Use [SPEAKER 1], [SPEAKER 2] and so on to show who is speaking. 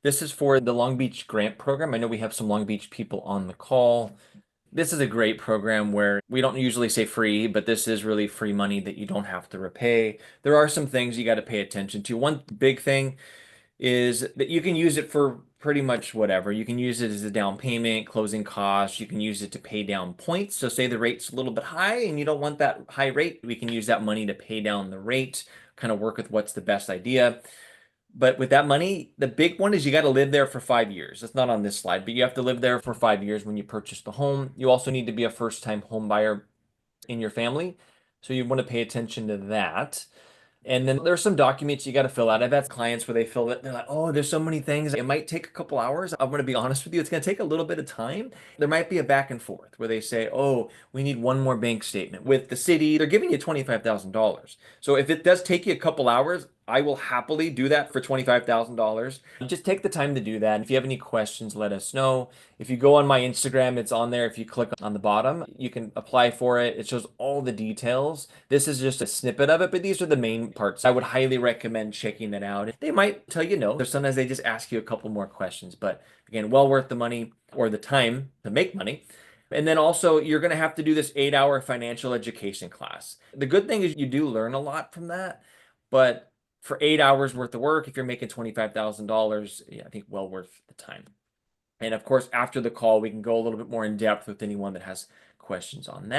[SPEAKER 1] This is for the Long Beach grant program. I know we have some Long Beach people on the call. This is a great program where we don't usually say free, but this is really free money that you don't have to repay. There are some things you got to pay attention to. One big thing is that you can use it for pretty much whatever. You can use it as a down payment, closing costs. You can use it to pay down points. So say the rate's a little bit high and you don't want that high rate, we can use that money to pay down the rate, kind of work with what's the best idea. But with that money, the big one is you got to live there for 5 years. It's not on this slide, but you have to live there for 5 years when you purchase the home. You also need to be a first-time home buyer in your family. So you want to pay attention to that. And then there's some documents you got to fill out. I've had clients where they fill it. They're like, oh, there's so many things. It might take a couple hours. I'm going to be honest with you. It's going to take a little bit of time. There might be a back and forth where they say, oh, we need one more bank statement. With the city, they're giving you $25,000. So if it does take you a couple hours, I will happily do that for $25,000. Just take the time to do that. If you have any questions, let us know. If you go on my Instagram, it's on there. If you click on the bottom, you can apply for it. It shows all the details. This is just a snippet of it, but these are the main parts. I would highly recommend checking that out. They might tell you no. There's sometimes they just ask you a couple more questions, but again, well worth the money or the time to make money. And then also, you're going to have to do this 8-hour financial education class. The good thing is you do learn a lot from that, but for 8 hours worth of work, if you're making $25,000, yeah, I think well worth the time. And of course, after the call, we can go a little bit more in depth with anyone that has questions on that.